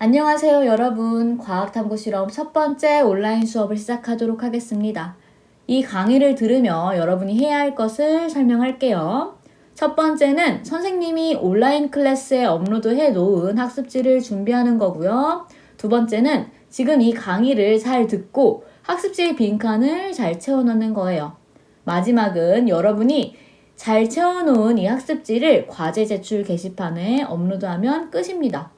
안녕하세요, 여러분. 과학탐구 실험 첫 번째 온라인 수업을 시작하도록 하겠습니다. 이 강의를 들으며 여러분이 해야 할 것을 설명할게요. 첫 번째는 선생님이 온라인 클래스에 업로드해 놓은 학습지를 준비하는 거고요. 두 번째는 지금 이 강의를 잘 듣고 학습지의 빈칸을 잘 채워넣는 거예요. 마지막은 여러분이 잘 채워놓은 이 학습지를 과제 제출 게시판에 업로드하면 끝입니다.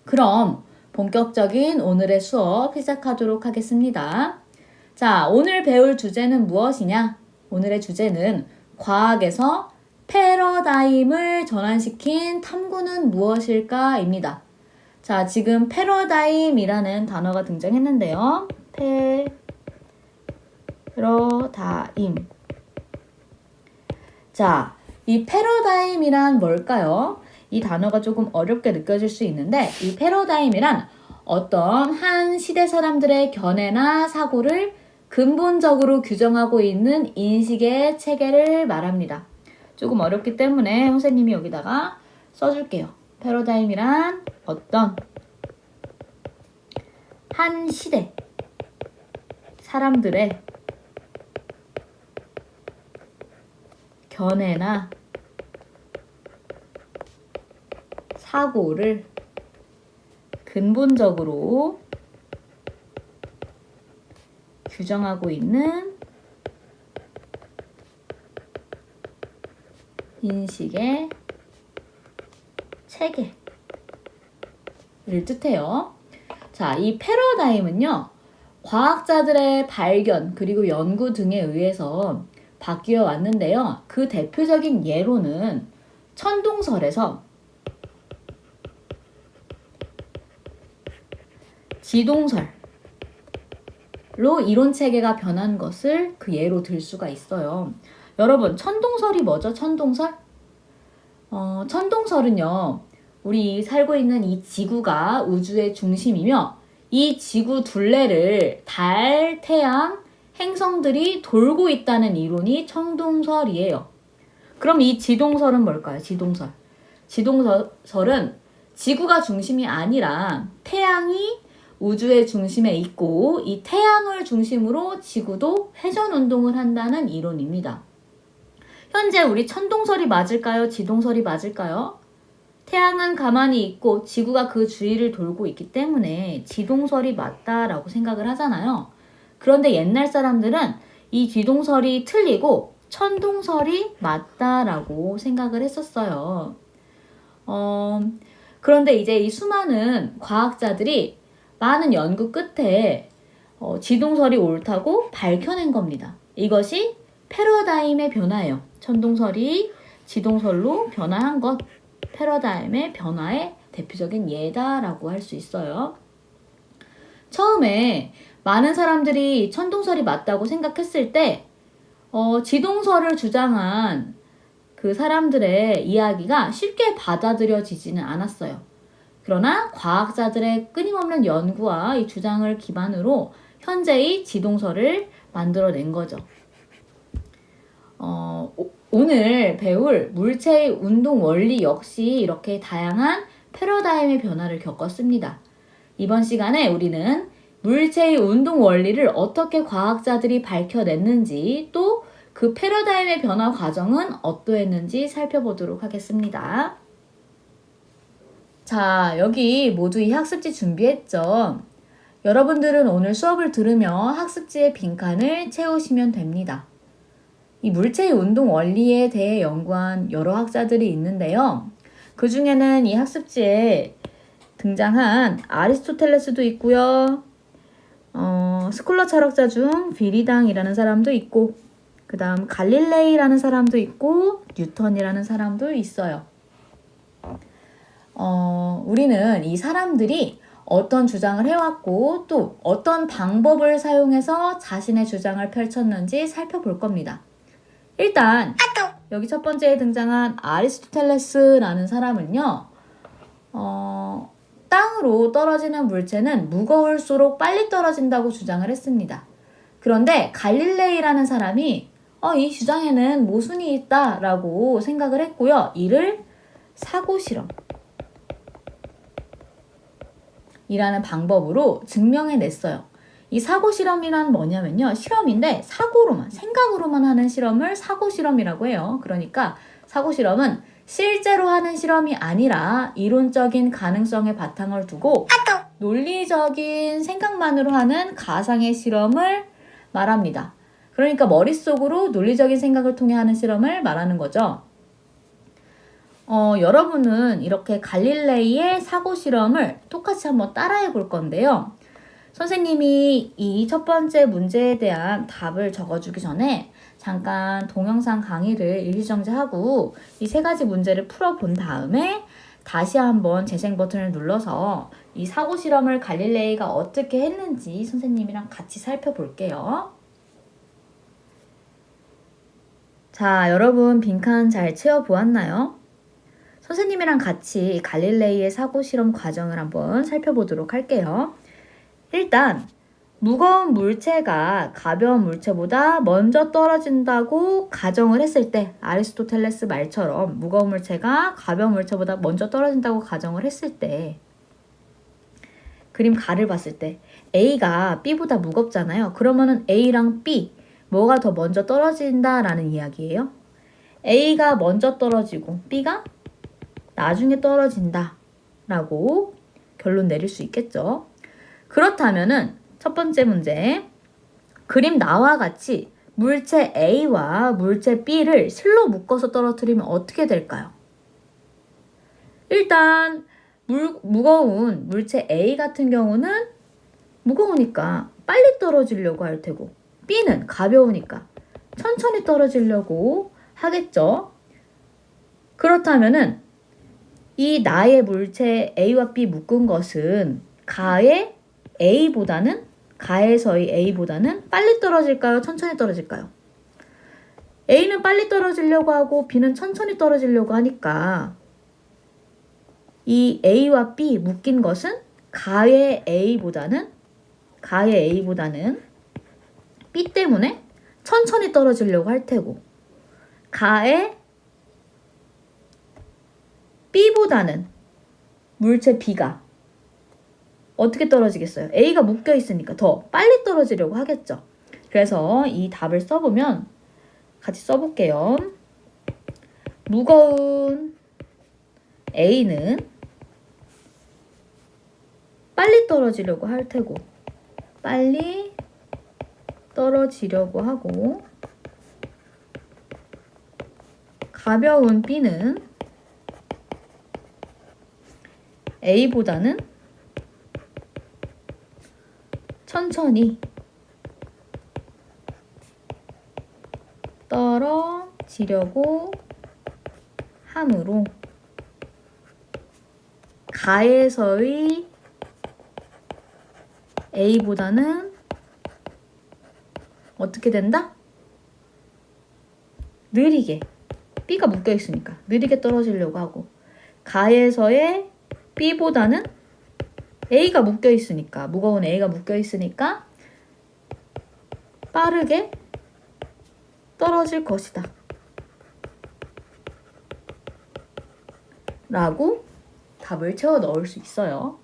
그럼 본격적인 오늘의 수업 시작하도록 하겠습니다. 자, 오늘 배울 주제는 무엇이냐? 오늘의 주제는 과학에서 패러다임을 전환시킨 탐구는 무엇일까?입니다. 자, 지금 패러다임이라는 단어가 등장했는데요. 패러다임. 자, 이 패러다임이란 뭘까요? 이 단어가 조금 어렵게 느껴질 수 있는데 이 패러다임이란 어떤 한 시대 사람들의 견해나 사고를 근본적으로 규정하고 있는 인식의 체계를 말합니다. 조금 어렵기 때문에 선생님이 여기다가 써줄게요. 패러다임이란 어떤 한 시대 사람들의 견해나 사고를 근본적으로 규정하고 있는 인식의 체계를 뜻해요. 자, 이 패러다임은요, 과학자들의 발견 그리고 연구 등에 의해서 바뀌어 왔는데요. 그 대표적인 예로는 천동설에서 지동설로 이론 체계가 변한 것을 그 예로 들 수가 있어요. 여러분, 천동설이 뭐죠? 천동설? 천동설은요, 우리 살고 있는 이 지구가 우주의 중심이며 이 지구 둘레를 달, 태양, 행성들이 돌고 있다는 이론이 천동설이에요. 그럼 이 지동설은 뭘까요? 지동설. 지동설은 지구가 중심이 아니라 태양이 우주의 중심에 있고 이 태양을 중심으로 지구도 회전 운동을 한다는 이론입니다. 현재 우리 천동설이 맞을까요? 지동설이 맞을까요? 태양은 가만히 있고 지구가 그 주위를 돌고 있기 때문에 지동설이 맞다라고 생각을 하잖아요. 그런데 옛날 사람들은 이 지동설이 틀리고 천동설이 맞다라고 생각을 했었어요. 그런데 이제 이 수많은 과학자들이 많은 연구 끝에 지동설이 옳다고 밝혀낸 겁니다. 이것이 패러다임의 변화예요. 천동설이 지동설로 변화한 것, 패러다임의 변화의 대표적인 예다라고 할 수 있어요. 처음에 많은 사람들이 천동설이 맞다고 생각했을 때 지동설을 주장한 그 사람들의 이야기가 쉽게 받아들여지지는 않았어요. 그러나 과학자들의 끊임없는 연구와 이 주장을 기반으로 현재의 지동설을 만들어낸 거죠. 오늘 배울 물체의 운동 원리 역시 이렇게 다양한 패러다임의 변화를 겪었습니다. 이번 시간에 우리는 물체의 운동 원리를 어떻게 과학자들이 밝혀냈는지 또 그 패러다임의 변화 과정은 어떠했는지 살펴보도록 하겠습니다. 자, 여기 모두 이 학습지 준비했죠? 여러분들은 오늘 수업을 들으며 학습지의 빈칸을 채우시면 됩니다. 이 물체의 운동 원리에 대해 연구한 여러 학자들이 있는데요. 그 중에는 이 학습지에 등장한 아리스토텔레스도 있고요. 스콜러 철학자 중 비리당이라는 사람도 있고 그 다음 갈릴레이라는 사람도 있고 뉴턴이라는 사람도 있어요. 우리는 이 사람들이 어떤 주장을 해왔고 또 어떤 방법을 사용해서 자신의 주장을 펼쳤는지 살펴볼 겁니다. 일단 여기 첫 번째에 등장한 아리스토텔레스라는 사람은요. 땅으로 떨어지는 물체는 무거울수록 빨리 떨어진다고 주장을 했습니다. 그런데 갈릴레이라는 사람이 이 주장에는 모순이 있다라고 생각을 했고요. 이를 사고실험 이라는 방법으로 증명해냈어요. 이 사고 실험이란 뭐냐면요. 실험인데 사고로만, 생각으로만 하는 실험을 사고 실험이라고 해요. 그러니까 사고 실험은 실제로 하는 실험이 아니라 이론적인 가능성에 바탕을 두고 논리적인 생각만으로 하는 가상의 실험을 말합니다. 그러니까 머릿속으로 논리적인 생각을 통해 하는 실험을 말하는 거죠. 여러분은 이렇게 갈릴레이의 사고 실험을 똑같이 한번 따라해 볼 건데요. 선생님이 이 첫 번째 문제에 대한 답을 적어주기 전에 잠깐 동영상 강의를 일시정지하고 이 세 가지 문제를 풀어본 다음에 다시 한번 재생 버튼을 눌러서 이 사고 실험을 갈릴레이가 어떻게 했는지 선생님이랑 같이 살펴볼게요. 자, 여러분 빈칸 잘 채워보았나요? 선생님이랑 같이 갈릴레이의 사고 실험 과정을 한번 살펴보도록 할게요. 일단 무거운 물체가 가벼운 물체보다 먼저 떨어진다고 가정을 했을 때, 아리스토텔레스 말처럼 무거운 물체가 가벼운 물체보다 먼저 떨어진다고 가정을 했을 때, 그림 가를 봤을 때 A가 B보다 무겁잖아요. 그러면은 A랑 B 뭐가 더 먼저 떨어진다라는 이야기예요. A가 먼저 떨어지고 B가 나중에 떨어진다 라고 결론 내릴 수 있겠죠. 그렇다면은 첫 번째 문제, 그림 나와 같이 물체 A와 물체 B를 실로 묶어서 떨어뜨리면 어떻게 될까요? 일단 무거운 물체 A 같은 경우는 무거우니까 빨리 떨어지려고 할 테고, B는 가벼우니까 천천히 떨어지려고 하겠죠. 그렇다면은 이 나의 물체 A와 B 묶은 것은 가에서의 A보다는 빨리 떨어질까요? 천천히 떨어질까요? A는 빨리 떨어지려고 하고 B는 천천히 떨어지려고 하니까 이 A와 B 묶인 것은 가의 A보다는 B 때문에 천천히 떨어지려고 할 테고, 가의 B보다는 물체 B가 어떻게 떨어지겠어요? A가 묶여 있으니까 더 빨리 떨어지려고 하겠죠. 그래서 이 답을 써보면 같이 써볼게요. 무거운 A는 빨리 떨어지려고 할 테고, 빨리 떨어지려고 하고, 가벼운 B는 A보다는 천천히 떨어지려고 하므로 가에서의 A보다는 어떻게 된다? 느리게, B가 묶여 있으니까 느리게 떨어지려고 하고, 가에서의 B보다는 A가 묶여 있으니까, 무거운 A가 묶여 있으니까 빠르게 떨어질 것이다 라고 답을 채워 넣을 수 있어요.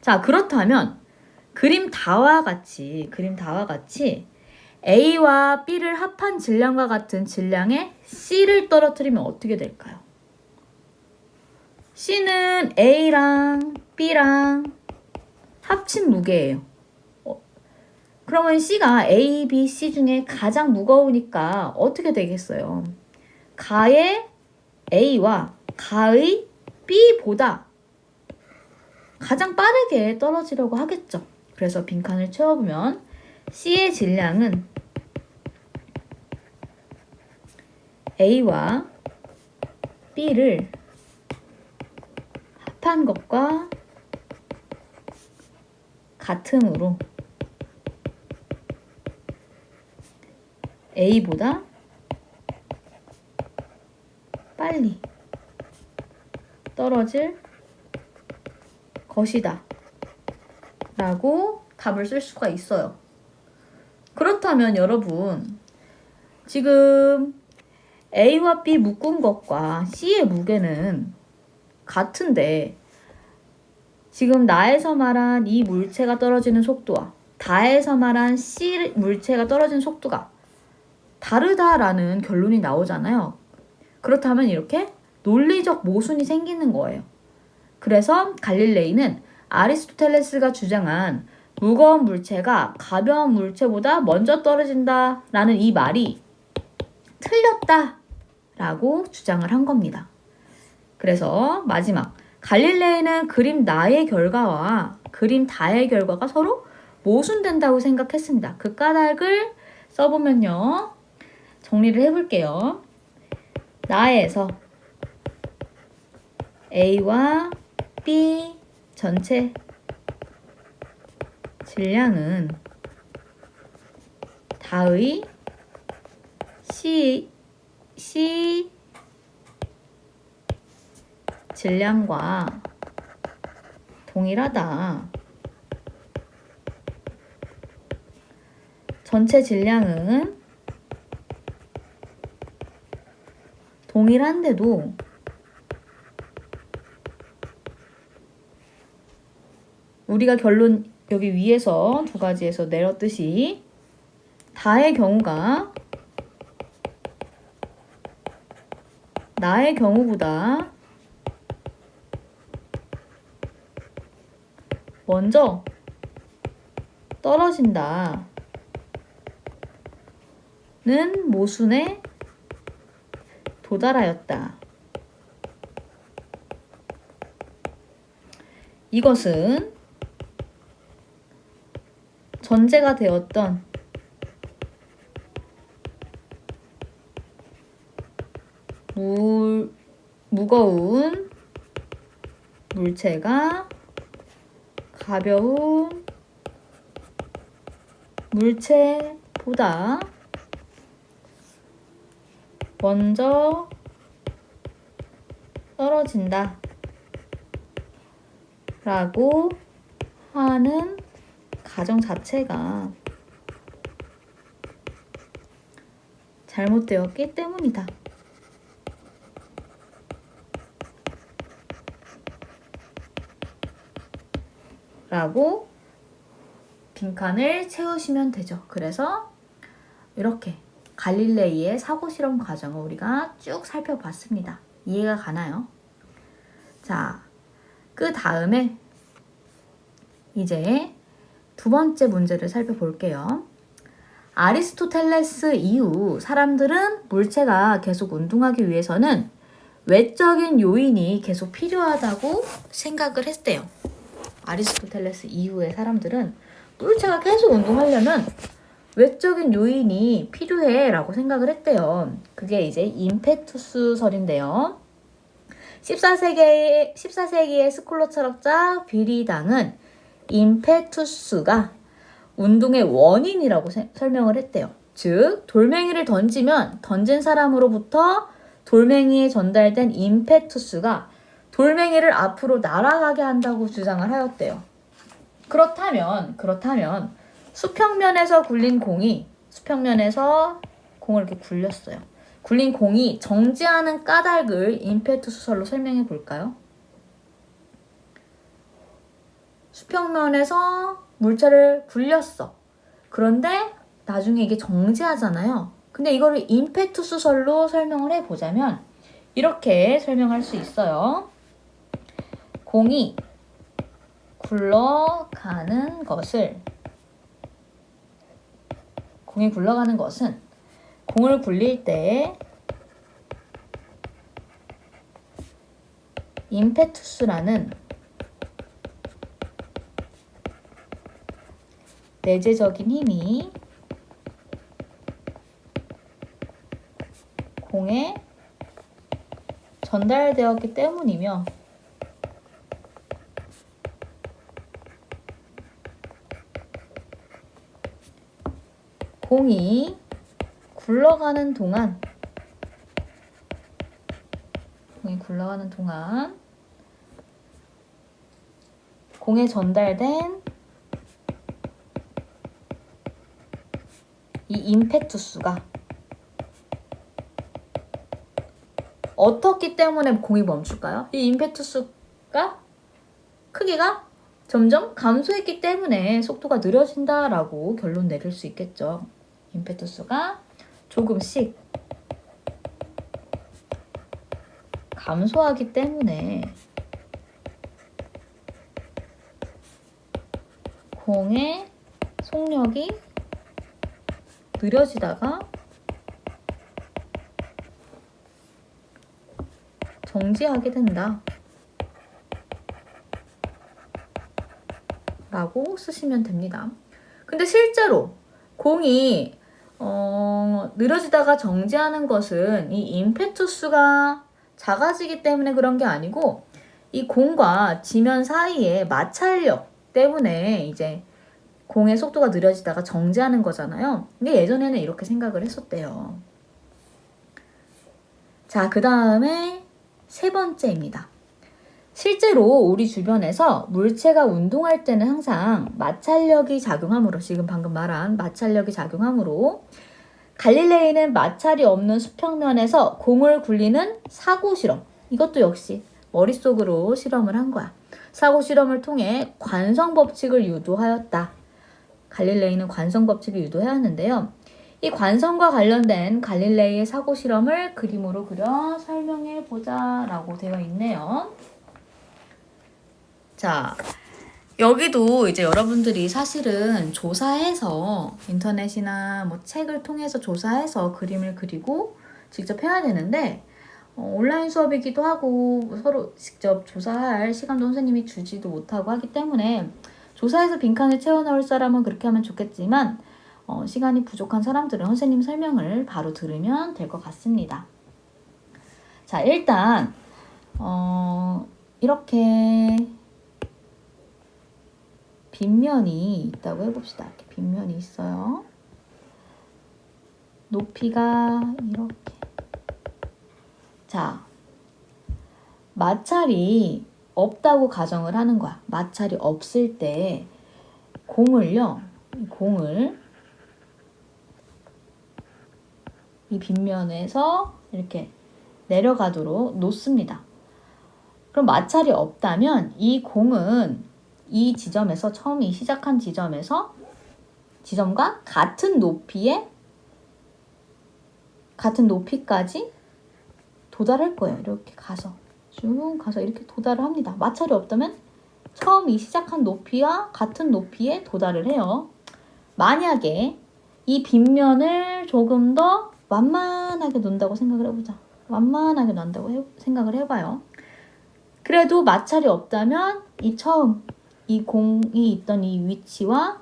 자, 그렇다면 그림 다와 같이 A와 B를 합한 질량과 같은 질량의 C를 떨어뜨리면 어떻게 될까요? C는 A랑 B랑 합친 무게예요. 그러면 C가 A, B, C 중에 가장 무거우니까 어떻게 되겠어요? 가의 A와 가의 B보다 가장 빠르게 떨어지려고 하겠죠. 그래서 빈칸을 채워보면 C의 질량은 A와 B를 합한 것과 같으므로 A보다 빨리 떨어질 것이다 라고 답을 쓸 수가 있어요. 그렇다면 여러분, 지금 A와 B 묶은 것과 C의 무게는 같은데 지금 나에서 말한 이 물체가 떨어지는 속도와 다에서 말한 C 물체가 떨어지는 속도가 다르다라는 결론이 나오잖아요. 그렇다면 이렇게 논리적 모순이 생기는 거예요. 그래서 갈릴레이는 아리스토텔레스가 주장한 무거운 물체가 가벼운 물체보다 먼저 떨어진다라는 이 말이 틀렸다라고 주장을 한 겁니다. 그래서 마지막 갈릴레이는 그림 나의 결과와 그림 다의 결과가 서로 모순된다고 생각했습니다. 그 까닭을 써보면요. 정리를 해볼게요. 나에서 A와 B 전체 질량은 다의 C 질량과 동일하다. 전체 질량은 동일한데도 우리가 결론 여기 위에서 두 가지에서 내렸듯이 다의 경우가 나의 경우보다 먼저 떨어진다는 모순에 도달하였다. 이것은 전제가 되었던 무거운 물체가 가벼운 물체보다 먼저 떨어진다 라고 하는 가정 자체가 잘못되었기 때문이다. 라고 빈칸을 채우시면 되죠. 그래서 이렇게 갈릴레이의 사고실험 과정을 우리가 쭉 살펴봤습니다. 이해가 가나요? 자, 그 다음에 이제 두 번째 문제를 살펴볼게요. 아리스토텔레스 이후 사람들은 물체가 계속 운동하기 위해서는 외적인 요인이 계속 필요하다고 생각을 했대요. 아리스토텔레스 이후의 사람들은 물체가 계속 운동하려면 외적인 요인이 필요해 라고 생각을 했대요. 그게 이제 임페투스설인데요. 14세기의 스콜러 철학자 비리당은 임페투스가 운동의 원인이라고 설명을 했대요. 즉, 돌멩이를 던지면 던진 사람으로부터 돌멩이에 전달된 임페투스가 돌멩이를 앞으로 날아가게 한다고 주장을 하였대요. 그렇다면 수평면에서 굴린 공이 수평면에서 공을 이렇게 굴렸어요. 굴린 공이 정지하는 까닭을 임페투스설로 설명해 볼까요? 수평면에서 물체를 굴렸어. 그런데 나중에 이게 정지하잖아요. 근데 이거를 임페투스설로 설명을 해보자면 이렇게 설명할 수 있어요. 공이 굴러가는 것은 공을 굴릴 때 임페투스라는 내재적인 힘이 공에 전달되었기 때문이며 공이 굴러가는 동안 공에 전달된 이 임페투스가 어떻기 때문에 공이 멈출까요? 이 임페투스가 크기가 점점 감소했기 때문에 속도가 느려진다라고 결론 내릴 수 있겠죠. 임페투스가 조금씩 감소하기 때문에 공의 속력이 느려지다가 정지하게 된다 라고 쓰시면 됩니다. 근데 실제로 공이 느려지다가 정지하는 것은 이 임페투스가 작아지기 때문에 그런 게 아니고 이 공과 지면 사이의 마찰력 때문에 이제 공의 속도가 느려지다가 정지하는 거잖아요. 근데 예전에는 이렇게 생각을 했었대요. 자, 그 다음에 세 번째입니다. 실제로 우리 주변에서 물체가 운동할 때는 항상 마찰력이 작용하므로, 지금 방금 말한 마찰력이 작용하므로 갈릴레이는 마찰이 없는 수평면에서 공을 굴리는 사고 실험, 이것도 역시 머릿속으로 실험을 한 거야. 사고 실험을 통해 관성 법칙을 유도하였다. 갈릴레이는 관성 법칙을 유도하였는데요. 이 관성과 관련된 갈릴레이의 사고 실험을 그림으로 그려 설명해 보자 라고 되어 있네요. 자, 여기도 이제 여러분들이 사실은 조사해서 인터넷이나 뭐 책을 통해서 조사해서 그림을 그리고 직접 해야 되는데 온라인 수업이기도 하고 서로 직접 조사할 시간도 선생님이 주지도 못하고 하기 때문에 조사해서 빈칸을 채워 넣을 사람은 그렇게 하면 좋겠지만 시간이 부족한 사람들은 선생님 설명을 바로 들으면 될 것 같습니다. 자, 일단 이렇게 빗면이 있다고 해봅시다. 이렇게 빗면이 있어요. 높이가 이렇게. 자, 마찰이 없다고 가정을 하는 거야. 마찰이 없을 때 공을 이 빗면에서 이렇게 내려가도록 놓습니다. 그럼 마찰이 없다면 이 공은 이 지점에서 처음이 시작한 지점과 같은 높이까지 도달할 거예요. 이렇게 가서 쭉 가서 이렇게 도달을 합니다. 마찰이 없다면 처음이 시작한 높이와 같은 높이에 도달을 해요. 만약에 이 빗면을 조금 더 완만하게 놓는다고 생각을 해보자. 완만하게 놓는다고 생각을 해봐요. 그래도 마찰이 없다면 이 공이 있던 이 위치와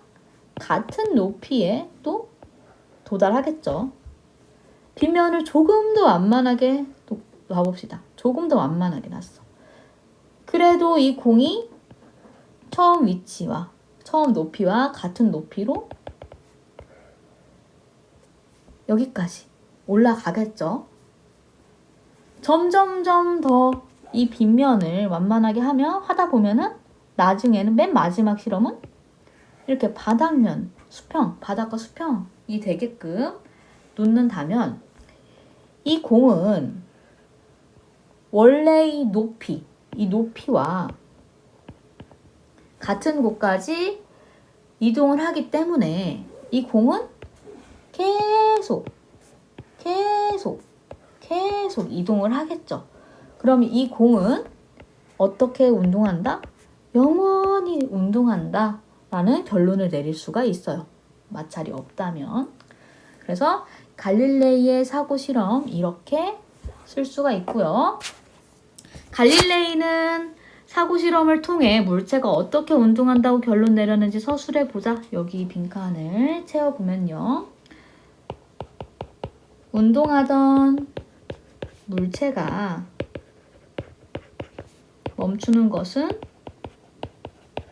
같은 높이에 또 도달하겠죠. 빗면을 조금 더 완만하게 놔봅시다. 조금 더 완만하게 놨어. 그래도 이 공이 처음 위치와 처음 높이와 같은 높이로 여기까지 올라가겠죠. 점점점 더 이 빗면을 완만하게 하다 보면은 나중에는 맨 마지막 실험은 이렇게 바닥과 수평이 되게끔 놓는다면 이 공은 원래 이 높이와 같은 곳까지 이동을 하기 때문에 이 공은 계속 이동을 하겠죠. 그럼 이 공은 어떻게 운동한다? 영원히 운동한다 라는 결론을 내릴 수가 있어요. 마찰이 없다면. 그래서 갈릴레이의 사고 실험 이렇게 쓸 수가 있고요. 갈릴레이는 사고 실험을 통해 물체가 어떻게 운동한다고 결론 내렸는지 서술해 보자. 여기 빈칸을 채워보면요. 운동하던 물체가 멈추는 것은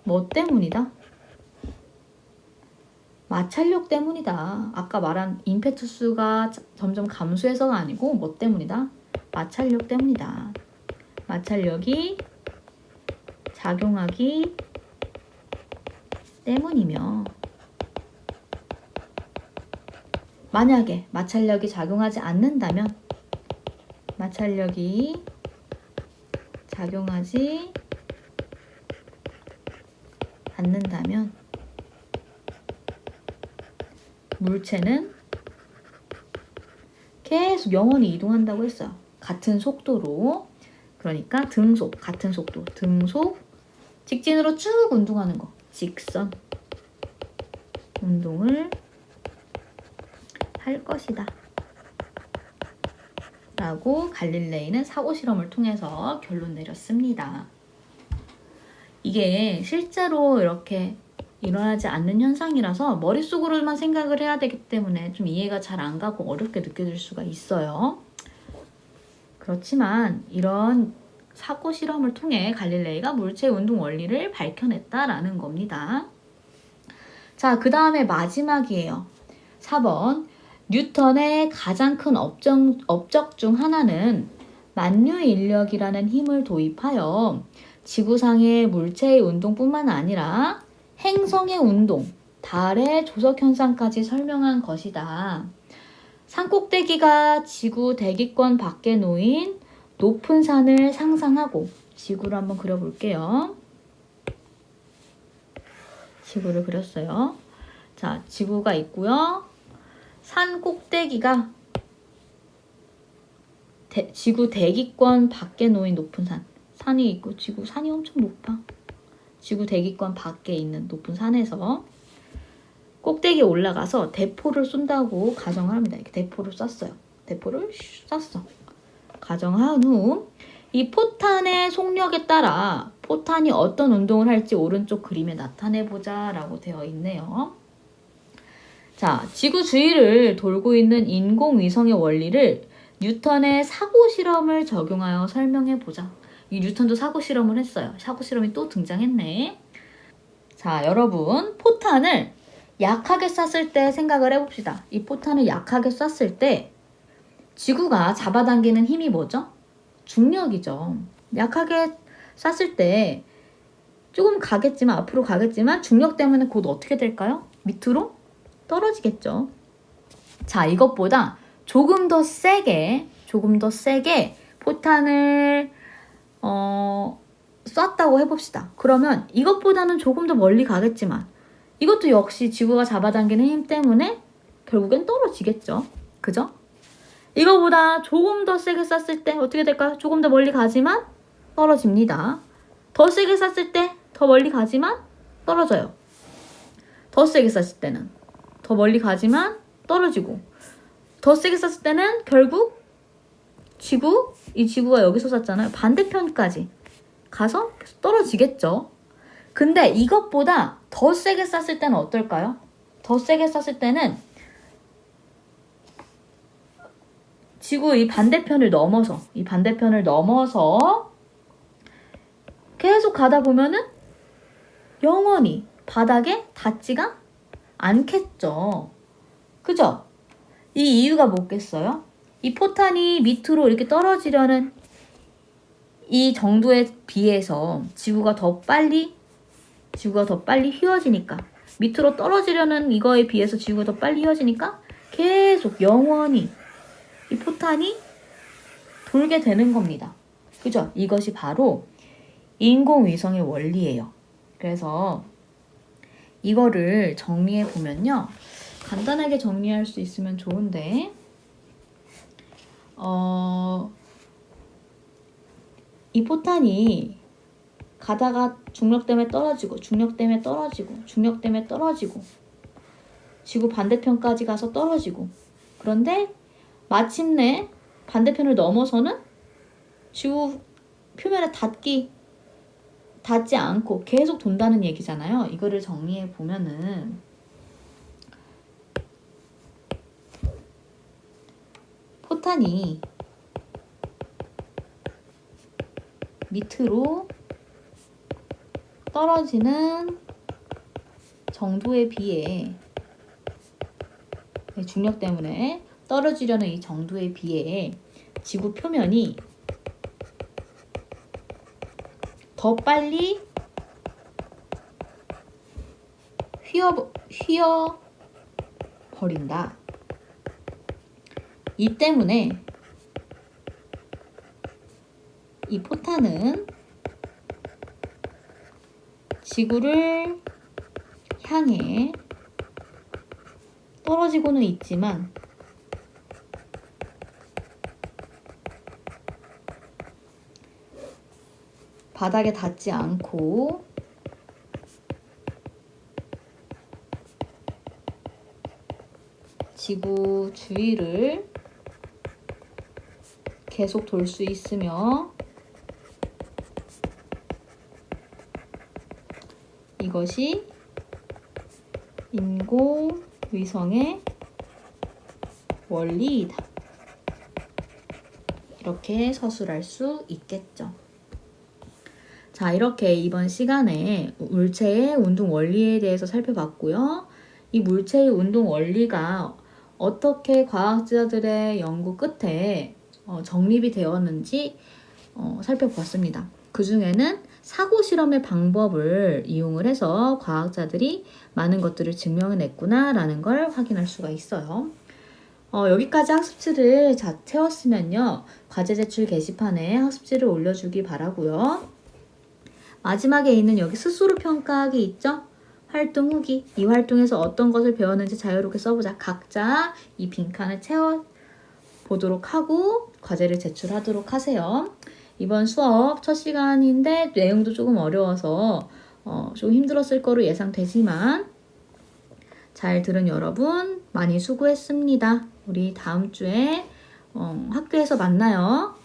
뭐 때문이다? 마찰력 때문이다. 아까 말한 임페투스가 점점 감소해서가 아니고 뭐 때문이다? 마찰력 때문이다. 마찰력이 작용하기 때문이며 만약에 마찰력이 작용하지 않는다면 마찰력이 작용하지 않는다면 물체는 계속 영원히 이동한다고 했어요. 같은 속도로. 그러니까 등속, 같은 속도, 등속, 직진으로 쭉 운동하는 거, 직선 운동을 할 것이다 라고 갈릴레이는 사고 실험을 통해서 결론 내렸습니다. 이게 실제로 이렇게 일어나지 않는 현상이라서 머릿속으로만 생각을 해야 되기 때문에 좀 이해가 잘 안 가고 어렵게 느껴질 수가 있어요. 그렇지만 이런 사고 실험을 통해 갈릴레이가 물체 운동 원리를 밝혀냈다라는 겁니다. 자, 그 다음에 마지막이에요. 4번. 뉴턴의 가장 큰 업적 중 하나는 만유인력이라는 힘을 도입하여 지구상의 물체의 운동뿐만 아니라 행성의 운동, 달의 조석 현상까지 설명한 것이다. 산꼭대기가 지구 대기권 밖에 놓인 높은 산을 상상하고, 지구를 한번 그려볼게요. 지구를 그렸어요. 자, 지구가 있고요. 산 꼭대기가 지구 대기권 밖에 놓인 높은 산. 산이 있고 산이 엄청 높아. 지구 대기권 밖에 있는 높은 산에서 꼭대기에 올라가서 대포를 쏜다고 가정을 합니다. 이렇게 대포를 쐈어요. 대포를 쐈어. 가정한 후 이 포탄의 속력에 따라 포탄이 어떤 운동을 할지 오른쪽 그림에 나타내보자 라고 되어 있네요. 자, 지구 주위를 돌고 있는 인공위성의 원리를 뉴턴의 사고 실험을 적용하여 설명해보자. 이 뉴턴도 사고 실험을 했어요. 사고 실험이 또 등장했네. 자, 여러분, 포탄을 약하게 쐈을 때 생각을 해봅시다. 이 포탄을 약하게 쐈을 때 지구가 잡아당기는 힘이 뭐죠? 중력이죠. 약하게 쐈을 때 조금 가겠지만, 앞으로 가겠지만 중력 때문에 곧 어떻게 될까요? 밑으로 떨어지겠죠. 자, 이것보다 조금 더 세게 포탄을 쐈다고 해봅시다. 그러면 이것보다는 조금 더 멀리 가겠지만 이것도 역시 지구가 잡아당기는 힘 때문에 결국엔 떨어지겠죠. 그죠? 이거보다 조금 더 세게 쐈을 때 어떻게 될까요? 조금 더 멀리 가지만 떨어집니다. 더 세게 쐈을 때 더 멀리 가지만 떨어져요. 더 세게 쐈을 때는 더 멀리 가지만 떨어지고, 더 세게 쐈을 때는 결국 이 지구가 여기서 쐈잖아요. 반대편까지 가서 계속 떨어지겠죠. 근데 이것보다 더 세게 쐈을 때는 어떨까요? 더 세게 쐈을 때는 지구 이 반대편을 넘어서 계속 가다 보면은 영원히 바닥에 닿지가 않겠죠. 그죠? 이 이유가 뭐겠어요? 이 포탄이 밑으로 이렇게 떨어지려는 이 정도에 비해서 지구가 더 빨리 휘어지니까, 밑으로 떨어지려는 이거에 비해서 지구가 더 빨리 휘어지니까 계속 영원히 이 포탄이 돌게 되는 겁니다. 그죠? 이것이 바로 인공위성의 원리예요. 그래서 이거를 정리해 보면요. 간단하게 정리할 수 있으면 좋은데, 이 포탄이 가다가 중력 때문에 떨어지고 지구 반대편까지 가서 떨어지고, 그런데 마침내 반대편을 넘어서는 지구 표면에 닿지 않고 계속 돈다는 얘기잖아요. 이거를 정리해 보면은 포탄이 밑으로 떨어지는 정도에 비해, 중력 때문에 떨어지려는 이 정도에 비해 지구 표면이 더 빨리 휘어버린다. 이 때문에 이 포탄은 지구를 향해 떨어지고는 있지만 바닥에 닿지 않고 지구 주위를 계속 돌 수 있으며 이것이 인공위성의 원리이다. 이렇게 서술할 수 있겠죠. 자, 이렇게 이번 시간에 물체의 운동 원리에 대해서 살펴봤고요. 이 물체의 운동 원리가 어떻게 과학자들의 연구 끝에 정립이 되었는지 살펴봤습니다. 그 중에는 사고 실험의 방법을 이용을 해서 과학자들이 많은 것들을 증명해냈구나 라는 걸 확인할 수가 있어요. 여기까지 학습지를 다 채웠으면요. 과제 제출 게시판에 학습지를 올려주기 바라고요. 마지막에 있는 여기 스스로 평가하기 있죠? 활동 후기. 이 활동에서 어떤 것을 배웠는지 자유롭게 써보자. 각자 이 빈칸을 채워보도록 하고 과제를 제출하도록 하세요. 이번 수업 첫 시간인데 내용도 조금 어려워서 좀 힘들었을 거로 예상되지만 잘 들은 여러분 많이 수고했습니다. 우리 다음 주에 학교에서 만나요.